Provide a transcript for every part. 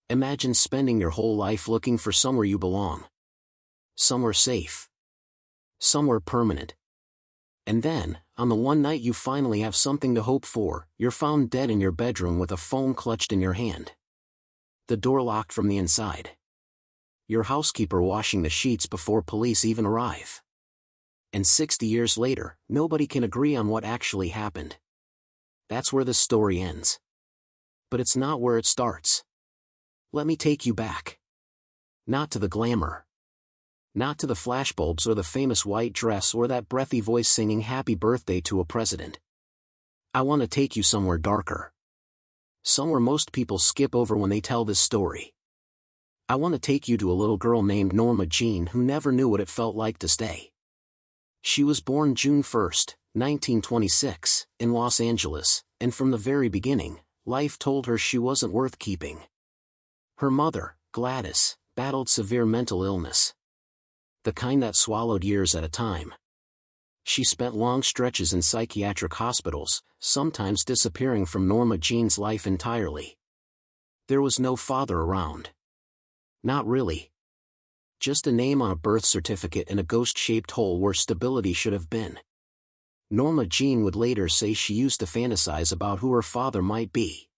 Imagine spending your whole life looking for somewhere you belong. Somewhere safe. Somewhere permanent. And then, on the one night you finally have something to hope for, you're found dead in your bedroom with a phone clutched in your hand. The door locked from the inside. Your housekeeper washing the sheets before police even arrive. And 60 years later, nobody can agree on what actually happened. That's where the story ends. But it's not where it starts. Let me take you back. Not to the glamour. Not to the flashbulbs or the famous white dress or that breathy voice singing happy birthday to a president. I want to take you somewhere darker. Somewhere most people skip over when they tell this story. I want to take you to a little girl named Norma Jean who never knew what it felt like to stay. She was born June 1, 1926, in Los Angeles, and from the very beginning, life told her she wasn't worth keeping. Her mother, Gladys, battled severe mental illness. The kind that swallowed years at a time. She spent long stretches in psychiatric hospitals, sometimes disappearing from Norma Jean's life entirely. There was no father around. Not really. Just a name on a birth certificate and a ghost-shaped hole where stability should have been. Norma Jean would later say she used to fantasize about who her father might be.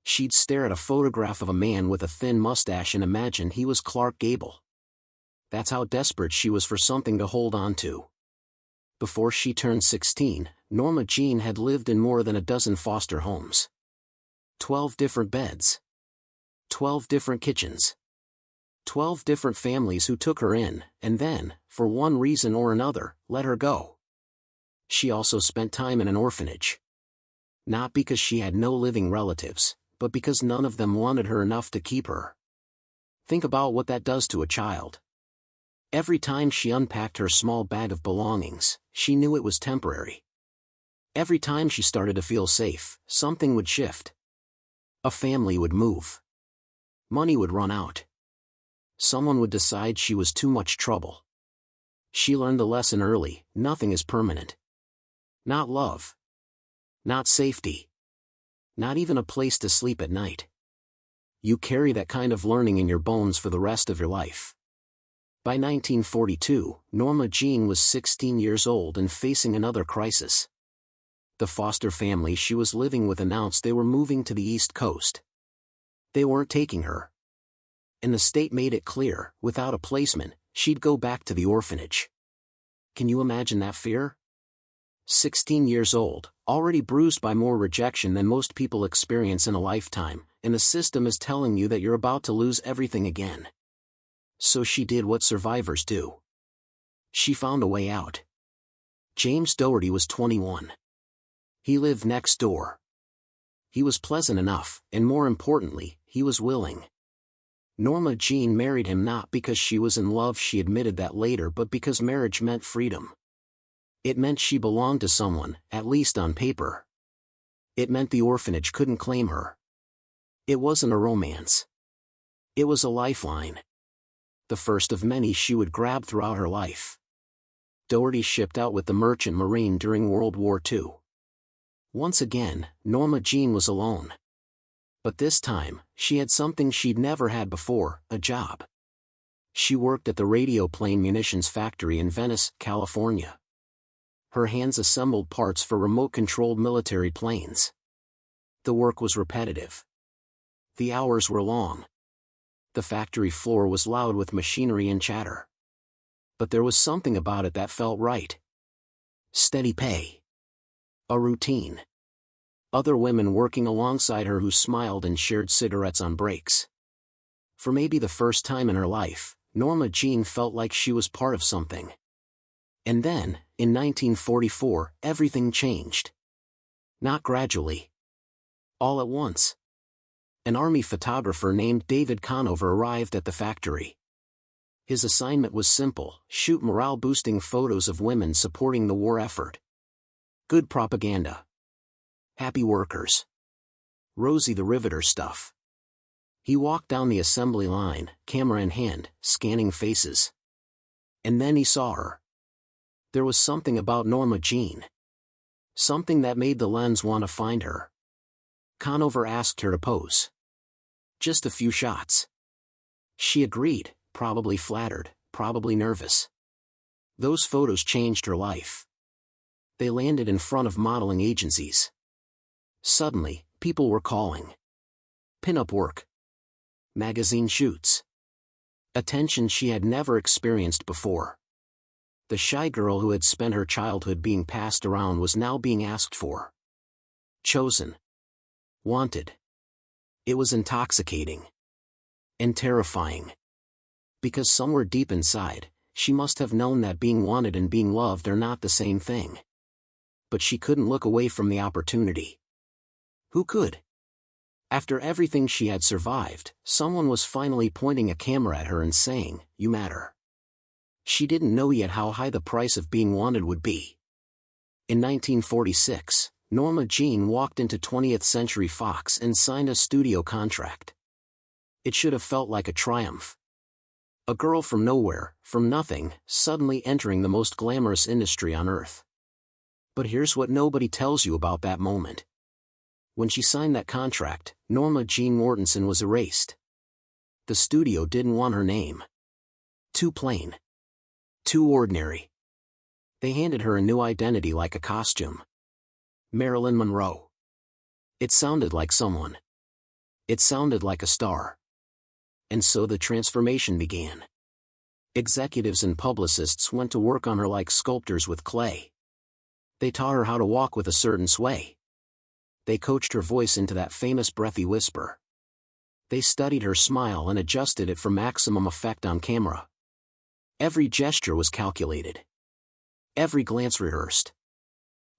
She'd stare at a photograph of a man with a thin mustache and imagine he was Clark Gable. That's how desperate she was for something to hold on to. Before she turned 16, Norma Jean had lived in more than a dozen foster homes. 12 different beds. 12 different kitchens. 12 different families who took her in, and then, for one reason or another, let her go. She also spent time in an orphanage. Not because she had no living relatives, but because none of them wanted her enough to keep her. Think about what that does to a child. Every time she unpacked her small bag of belongings, she knew it was temporary. Every time she started to feel safe, something would shift. A family would move. Money would run out. Someone would decide she was too much trouble. She learned the lesson early: nothing is permanent. Not love. Not safety. Not even a place to sleep at night. You carry that kind of learning in your bones for the rest of your life. By 1942, Norma Jean was 16 years old and facing another crisis. The foster family she was living with announced they were moving to the East Coast. They weren't taking her. And the state made it clear, without a placement, she'd go back to the orphanage. Can you imagine that fear? 16 years old, already bruised by more rejection than most people experience in a lifetime, and the system is telling you that you're about to lose everything again. So she did what survivors do. She found a way out. James Doherty was 21. He lived next door. He was pleasant enough, and more importantly, he was willing. Norma Jean married him not because she was in love, she admitted that later, but because marriage meant freedom. It meant she belonged to someone, at least on paper. It meant the orphanage couldn't claim her. It wasn't a romance. It was a lifeline. The first of many she would grab throughout her life. Doherty shipped out with the Merchant Marine during World War II. Once again, Norma Jean was alone. But this time, she had something she'd never had before: a job. She worked at the radioplane munitions factory in Venice, California. Her hands assembled parts for remote-controlled military planes. The work was repetitive. The hours were long. The factory floor was loud with machinery and chatter. But there was something about it that felt right. Steady pay. A routine. Other women working alongside her who smiled and shared cigarettes on breaks. For maybe the first time in her life, Norma Jean felt like she was part of something. And then, in 1944, everything changed. Not gradually. All at once. An army photographer named David Conover arrived at the factory. His assignment was simple: shoot morale-boosting photos of women supporting the war effort. Good propaganda. Happy workers. Rosie the Riveter stuff. He walked down the assembly line, camera in hand, scanning faces. And then he saw her. There was something about Norma Jean. Something that made the lens want to find her. Conover asked her to pose. Just a few shots. She agreed, probably flattered, probably nervous. Those photos changed her life. They landed in front of modeling agencies. Suddenly, people were calling. Pin-up work. Magazine shoots. Attention she had never experienced before. The shy girl who had spent her childhood being passed around was now being asked for. Chosen. Wanted. It was intoxicating. And terrifying. Because somewhere deep inside, she must have known that being wanted and being loved are not the same thing. But she couldn't look away from the opportunity. Who could? After everything she had survived, someone was finally pointing a camera at her and saying, "You matter." She didn't know yet how high the price of being wanted would be. In 1946, Norma Jean walked into 20th Century Fox and signed a studio contract. It should have felt like a triumph. A girl from nowhere, from nothing, suddenly entering the most glamorous industry on earth. But here's what nobody tells you about that moment. When she signed that contract, Norma Jean Mortensen was erased. The studio didn't want her name. Too plain. Too ordinary. They handed her a new identity like a costume. Marilyn Monroe. It sounded like someone. It sounded like a star. And so the transformation began. Executives and publicists went to work on her like sculptors with clay. They taught her how to walk with a certain sway. They coached her voice into that famous breathy whisper. They studied her smile and adjusted it for maximum effect on camera. Every gesture was calculated. Every glance rehearsed.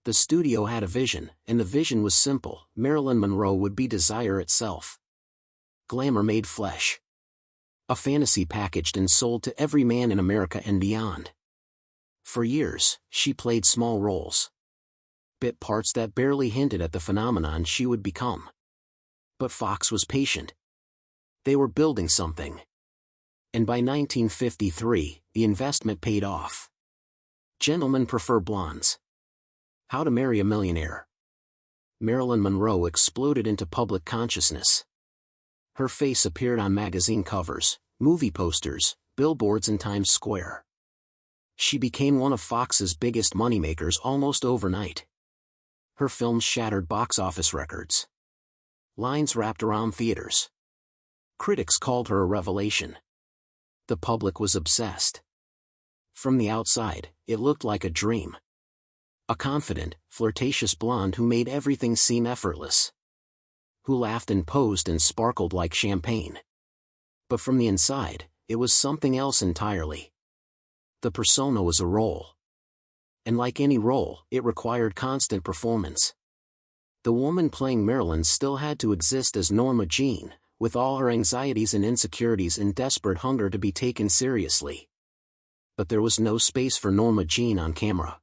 The studio had a vision, and the vision was simple: Marilyn Monroe would be desire itself. Glamour made flesh. A fantasy packaged and sold to every man in America and beyond. For years, she played small roles. Bit parts that barely hinted at the phenomenon she would become. But Fox was patient. They were building something. And by 1953, the investment paid off. Gentlemen Prefer Blondes. How to Marry a Millionaire. Marilyn Monroe exploded into public consciousness. Her face appeared on magazine covers, movie posters, billboards in Times Square. She became one of Fox's biggest moneymakers almost overnight. Her films shattered box office records. Lines wrapped around theaters. Critics called her a revelation. The public was obsessed. From the outside, it looked like a dream. A confident, flirtatious blonde who made everything seem effortless. Who laughed and posed and sparkled like champagne. But from the inside, it was something else entirely. The persona was a role. And like any role, it required constant performance. The woman playing Marilyn still had to exist as Norma Jean, with all her anxieties and insecurities and desperate hunger to be taken seriously. But there was no space for Norma Jean on camera.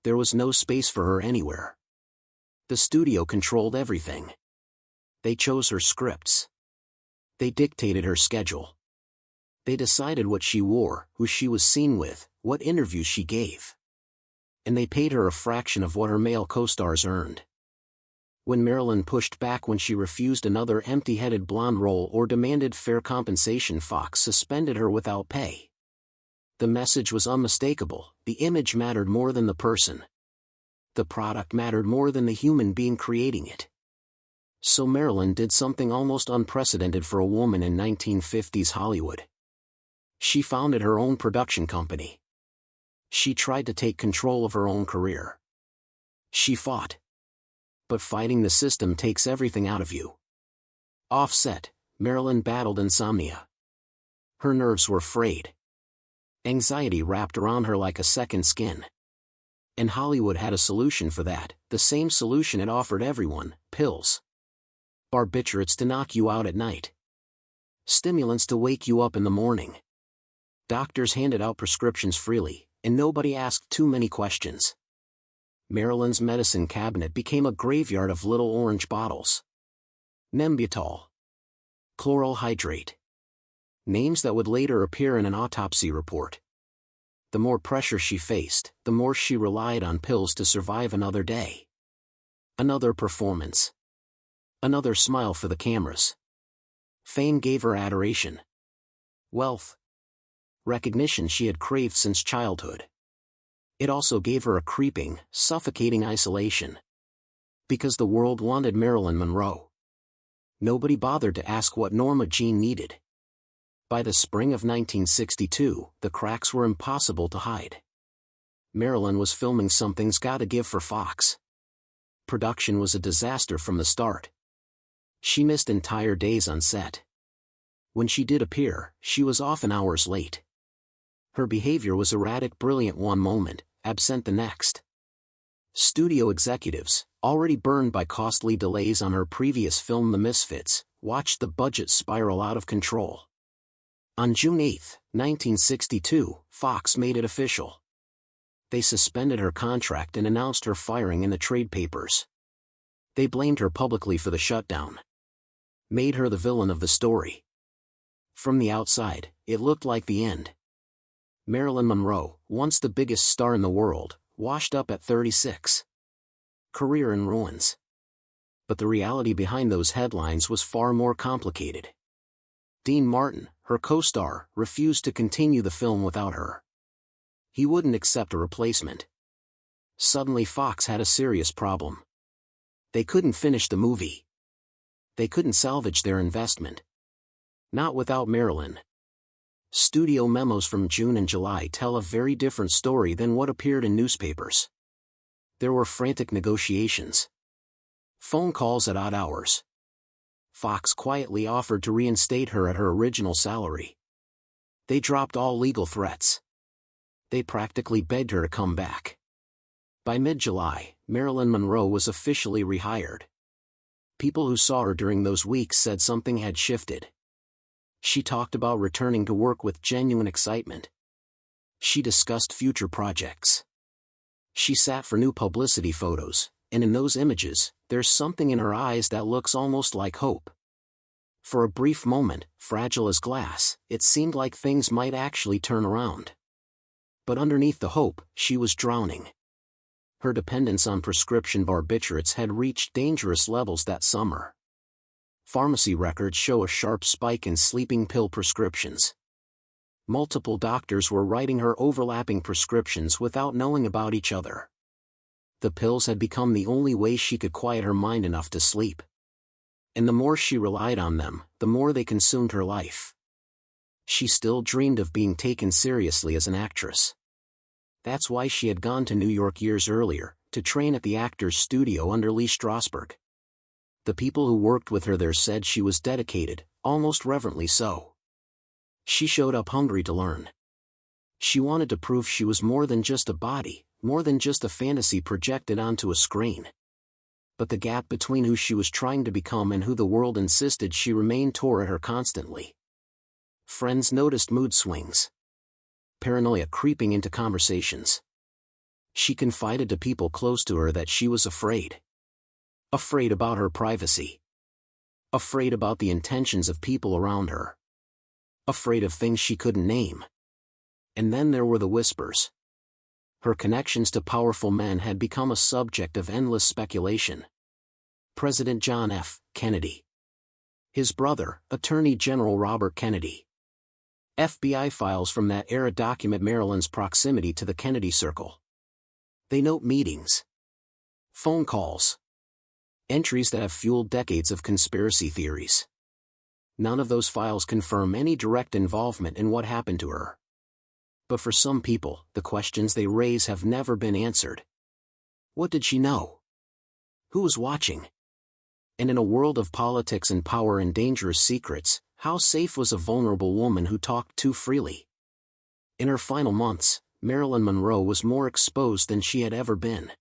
There was no space for her anywhere. The studio controlled everything. They chose her scripts. They dictated her schedule. They decided what she wore, who she was seen with, what interviews she gave. And they paid her a fraction of what her male co-stars earned. When Marilyn pushed back when she refused another empty-headed blonde role or demanded fair compensation, Fox suspended her without pay. The message was unmistakable: the image mattered more than the person. The product mattered more than the human being creating it. So Marilyn did something almost unprecedented for a woman in 1950s Hollywood. She founded her own production company. She tried to take control of her own career. She fought. But fighting the system takes everything out of you. Offset, Marilyn battled insomnia. Her nerves were frayed. Anxiety wrapped around her like a second skin. And Hollywood had a solution for that, the same solution it offered everyone: pills. Barbiturates to knock you out at night. Stimulants to wake you up in the morning. Doctors handed out prescriptions freely, and nobody asked too many questions. Marilyn's medicine cabinet became a graveyard of little orange bottles. Nembutal. Chloral hydrate. Names that would later appear in an autopsy report. The more pressure she faced, the more she relied on pills to survive another day. Another performance. Another smile for the cameras. Fame gave her adoration, wealth, recognition she had craved since childhood. It also gave her a creeping, suffocating isolation. Because the world wanted Marilyn Monroe. Nobody bothered to ask what Norma Jean needed. By the spring of 1962, the cracks were impossible to hide. Marilyn was filming Something's Gotta Give for Fox. Production was a disaster from the start. She missed entire days on set. When she did appear, she was often hours late. Her behavior was erratic, brilliant one moment, absent the next. Studio executives, already burned by costly delays on her previous film The Misfits, watched the budget spiral out of control. On June 8, 1962, Fox made it official. They suspended her contract and announced her firing in the trade papers. They blamed her publicly for the shutdown. Made her the villain of the story. From the outside, it looked like the end. Marilyn Monroe, once the biggest star in the world, washed up at 36. Career in ruins. But the reality behind those headlines was far more complicated. Dean Martin, her co-star, refused to continue the film without her. He wouldn't accept a replacement. Suddenly Fox had a serious problem. They couldn't finish the movie. They couldn't salvage their investment. Not without Marilyn. Studio memos from June and July tell a very different story than what appeared in newspapers. There were frantic negotiations. Phone calls at odd hours. Fox quietly offered to reinstate her at her original salary. They dropped all legal threats. They practically begged her to come back. By mid-July, Marilyn Monroe was officially rehired. People who saw her during those weeks said something had shifted. She talked about returning to work with genuine excitement. She discussed future projects. She sat for new publicity photos, and in those images, there's something in her eyes that looks almost like hope. For a brief moment, fragile as glass, it seemed like things might actually turn around. But underneath the hope, she was drowning. Her dependence on prescription barbiturates had reached dangerous levels that summer. Pharmacy records show a sharp spike in sleeping pill prescriptions. Multiple doctors were writing her overlapping prescriptions without knowing about each other. The pills had become the only way she could quiet her mind enough to sleep. And the more she relied on them, the more they consumed her life. She still dreamed of being taken seriously as an actress. That's why she had gone to New York years earlier, to train at the Actors Studio under Lee Strasberg. The people who worked with her there said she was dedicated, almost reverently so. She showed up hungry to learn. She wanted to prove she was more than just a body, more than just a fantasy projected onto a screen. But the gap between who she was trying to become and who the world insisted she remain tore at her constantly. Friends noticed mood swings. Paranoia creeping into conversations. She confided to people close to her that she was afraid. Afraid about her privacy. Afraid about the intentions of people around her. Afraid of things she couldn't name. And then there were the whispers. Her connections to powerful men had become a subject of endless speculation. President John F. Kennedy. His brother, Attorney General Robert Kennedy. FBI files from that era document Marilyn's proximity to the Kennedy circle. They note meetings. Phone calls. Entries that have fueled decades of conspiracy theories. None of those files confirm any direct involvement in what happened to her. But for some people, the questions they raise have never been answered. What did she know? Who was watching? And in a world of politics and power and dangerous secrets, how safe was a vulnerable woman who talked too freely? In her final months, Marilyn Monroe was more exposed than she had ever been.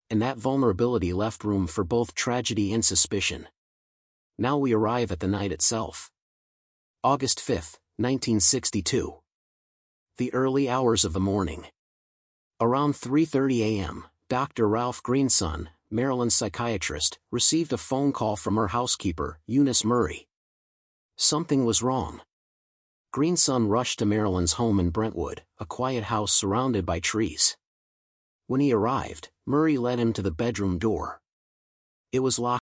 And that vulnerability left room for both tragedy and suspicion. Now we arrive at the night itself. August 5, 1962. The early hours of the morning. Around 3:30 a.m., Dr. Ralph Greenson, Marilyn's psychiatrist, received a phone call from her housekeeper, Eunice Murray. Something was wrong. Greenson rushed to Marilyn's home in Brentwood, a quiet house surrounded by trees. When he arrived, Murray led him to the bedroom door. It was locked.